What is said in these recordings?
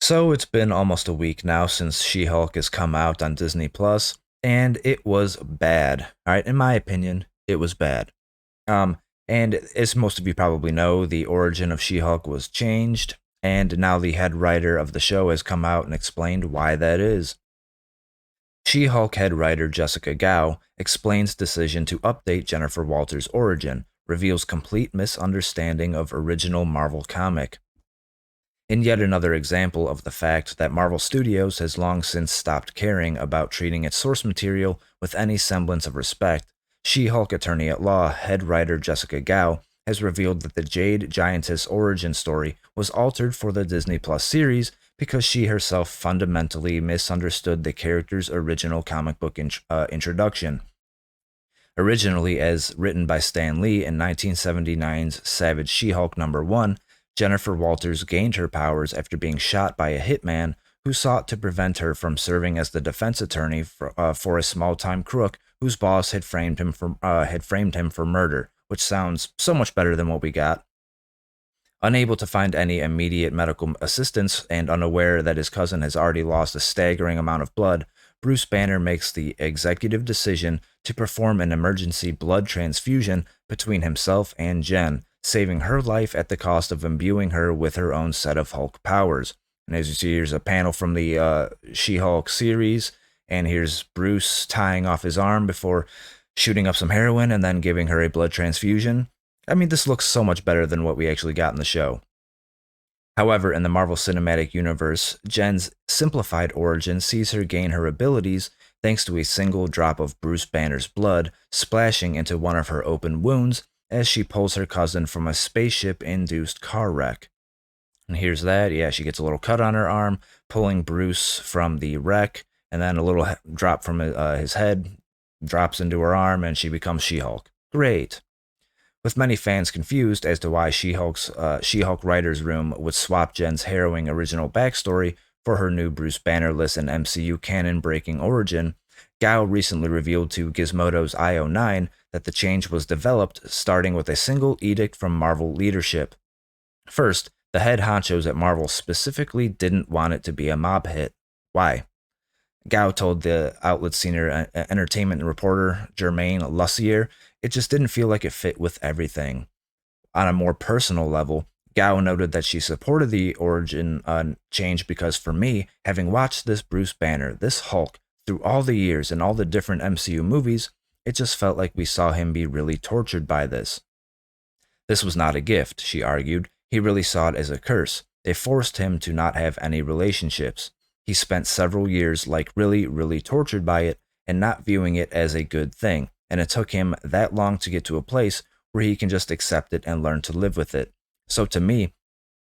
So it's been almost a week now since She-Hulk has come out on Disney Plus, and it was bad. All right, in my opinion, it was bad. Um, and as most of you probably know, the origin of She-Hulk was changed, and now the head writer of the show has come out and explained why that is. She-Hulk head writer Jessica Gao explains decision to update Jennifer Walters' origin, reveals complete misunderstanding of original Marvel comic. In yet another example of the fact that Marvel Studios has long since stopped caring about treating its source material with any semblance of respect, She-Hulk attorney at law, head writer Jessica Gao, has revealed that the Jade Giantess origin story was altered for the Disney Plus series because she herself fundamentally misunderstood the character's original comic book introduction. Originally as written by Stan Lee in 1979's Savage She-Hulk number 1, Jennifer Walters gained her powers after being shot by a hitman who sought to prevent her from serving as the defense attorney for a small-time crook whose boss had framed him for murder, which sounds so much better than what we got. Unable to find any immediate medical assistance and unaware that his cousin has already lost a staggering amount of blood, Bruce Banner makes the executive decision to perform an emergency blood transfusion between himself and Jen, saving her life at the cost of imbuing her with her own set of Hulk powers. And as you see, here's a panel from the She-Hulk series, and here's Bruce tying off his arm before shooting up some heroin and then giving her a blood transfusion. I mean, this looks so much better than what we actually got in the show. However, in the Marvel Cinematic Universe, Jen's simplified origin sees her gain her abilities thanks to a single drop of Bruce Banner's blood splashing into one of her open wounds as she pulls her cousin from a spaceship-induced car wreck. And here's that. Yeah, she gets a little cut on her arm, pulling Bruce from the wreck, and then a little drop from his head drops into her arm, and she becomes She-Hulk. Great. With many fans confused as to why She-Hulk writers' room would swap Jen's harrowing original backstory for her new Bruce Bannerless and MCU canon-breaking origin, Gao recently revealed to Gizmodo's IO9 that the change was developed starting with a single edict from Marvel leadership. First, the head honchos at Marvel specifically didn't want it to be a mob hit. Why? Gao told the outlet's senior entertainment reporter, Germaine Lussier, it just didn't feel like it fit with everything. On a more personal level, Gao noted that she supported the origin change because for me, having watched this Bruce Banner, this Hulk, through all the years and all the different MCU movies, it just felt like we saw him be really tortured by this. This was not a gift, she argued. He really saw it as a curse. It forced him to not have any relationships. He spent several years like really, really tortured by it and not viewing it as a good thing, and it took him that long to get to a place where he can just accept it and learn to live with it. So to me,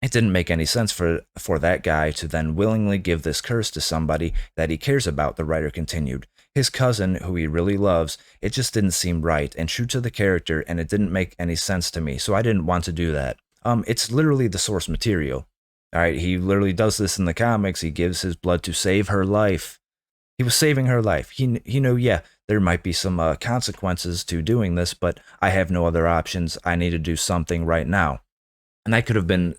it didn't make any sense for that guy to then willingly give this curse to somebody that he cares about, the writer continued. His cousin, who he really loves, it just didn't seem right and true to the character, and it didn't make any sense to me, so I didn't want to do that. It's literally the source material. All right, he literally does this in the comics. He gives his blood to save her life. He was saving her life. He knew, yeah, there might be some consequences to doing this, but I have no other options. I need to do something right now. And that could have been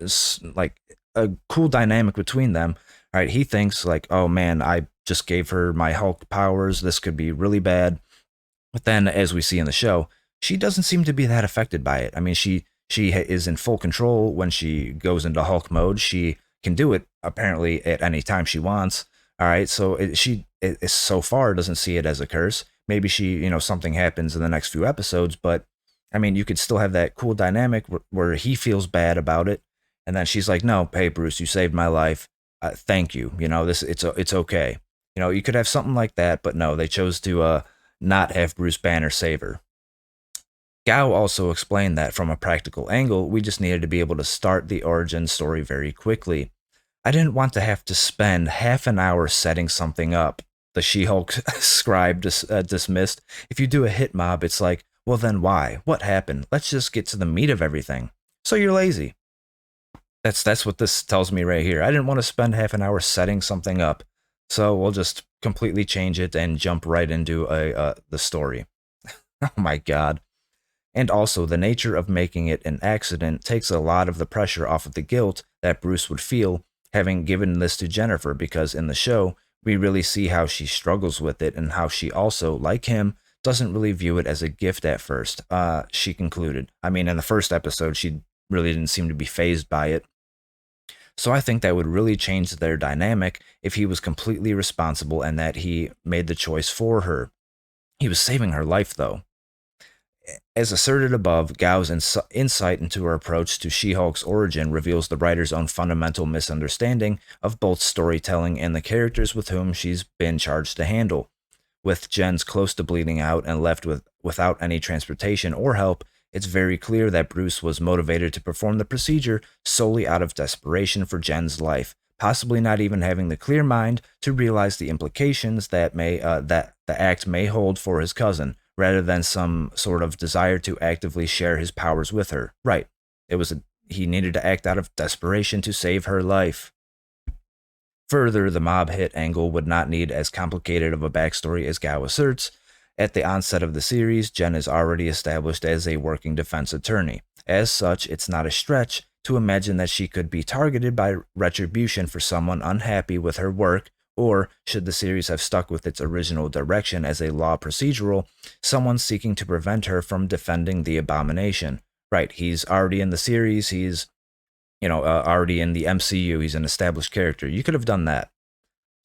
like a cool dynamic between them. All right, he thinks like, oh man, I just gave her my Hulk powers. This could be really bad. But then, as we see in the show, she doesn't seem to be that affected by it. I mean, she is in full control when she goes into Hulk mode. She can do it apparently at any time she wants. All right, so she so far doesn't see it as a curse. Maybe something happens in the next few episodes, but I mean, you could still have that cool dynamic where he feels bad about it, and then she's like, "No, hey Bruce, you saved my life. Thank you. It's okay." You could have something like that, but no, they chose to not have Bruce Banner save her. Gao also explained that from a practical angle, we just needed to be able to start the origin story very quickly. I didn't want to have to spend half an hour setting something up. The She-Hulk scribe dismissed. If you do a hit mob, it's like, well then why? What happened? Let's just get to the meat of everything. So you're lazy. That's what this tells me right here. I didn't want to spend half an hour setting something up. So we'll just completely change it and jump right into the story. Oh my god. And also, the nature of making it an accident takes a lot of the pressure off of the guilt that Bruce would feel having given this to Jennifer, because in the show, we really see how she struggles with it and how she also, like him, doesn't really view it as a gift at first. She concluded. I mean, in the first episode, she really didn't seem to be fazed by it. So I think that would really change their dynamic if he was completely responsible and that he made the choice for her. He was saving her life, though. As asserted above, Gao's insight into her approach to She-Hulk's origin reveals the writer's own fundamental misunderstanding of both storytelling and the characters with whom she's been charged to handle. With Jen's close to bleeding out and left without any transportation or help, it's very clear that Bruce was motivated to perform the procedure solely out of desperation for Jen's life, possibly not even having the clear mind to realize the implications that the act may hold for his cousin, rather than some sort of desire to actively share his powers with her. Right. He needed to act out of desperation to save her life. Further, the mob hit angle would not need as complicated of a backstory as Gao asserts. At the onset of the series, Jen is already established as a working defense attorney. As such, it's not a stretch to imagine that she could be targeted by retribution for someone unhappy with her work, or, should the series have stuck with its original direction as a law procedural, someone seeking to prevent her from defending the abomination. Right, he's already in the series, he's already in the MCU, he's an established character. You could have done that.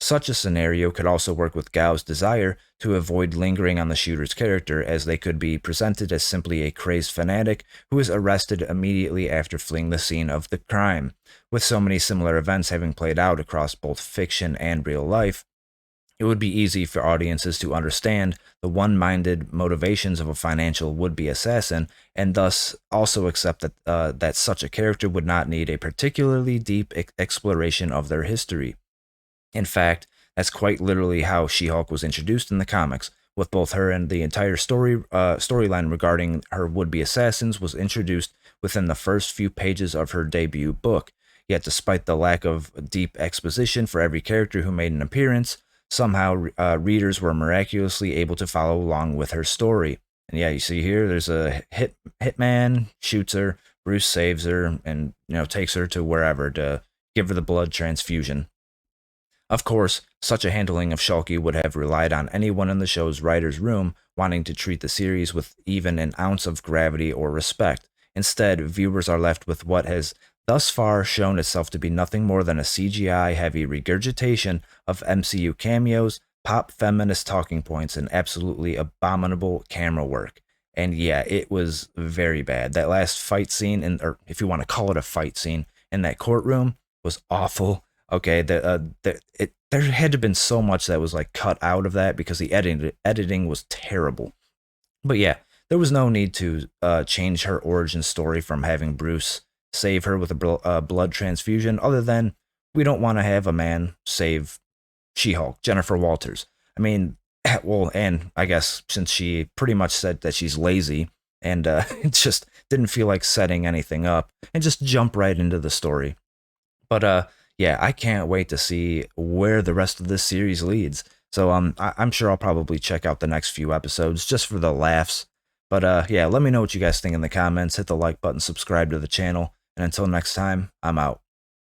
Such a scenario could also work with Gao's desire to avoid lingering on the shooter's character, as they could be presented as simply a crazed fanatic who is arrested immediately after fleeing the scene of the crime. With so many similar events having played out across both fiction and real life, it would be easy for audiences to understand the one-minded motivations of a financial would-be assassin, and thus also accept that such a character would not need a particularly deep exploration of their history. In fact, that's quite literally how She-Hulk was introduced in the comics, with both her and the entire storyline regarding her would-be assassins was introduced within the first few pages of her debut book. Yet despite the lack of deep exposition for every character who made an appearance, somehow readers were miraculously able to follow along with her story. And yeah, you see here, there's a hitman, shoots her, Bruce saves her, and takes her to wherever to give her the blood transfusion. Of course, such a handling of Shulky would have relied on anyone in the show's writer's room wanting to treat the series with even an ounce of gravity or respect. Instead, viewers are left with what has thus far shown itself to be nothing more than a CGI-heavy regurgitation of MCU cameos, pop feminist talking points, and absolutely abominable camera work. And yeah, it was very bad. That last fight scene, or if you want to call it a fight scene, in that courtroom was awful. Okay, there had to have been so much that was like cut out of that because the editing was terrible. But yeah, there was no need to change her origin story from having Bruce save her with a blood transfusion, other than we don't want to have a man save She-Hulk, Jennifer Walters. I mean, well, and I guess since she pretty much said that she's lazy and just didn't feel like setting anything up and just jump right into the story. But yeah, I can't wait to see where the rest of this series leads. So I'm sure I'll probably check out the next few episodes just for the laughs. But yeah, let me know what you guys think in the comments. Hit the like button, subscribe to the channel, and until next time, I'm out.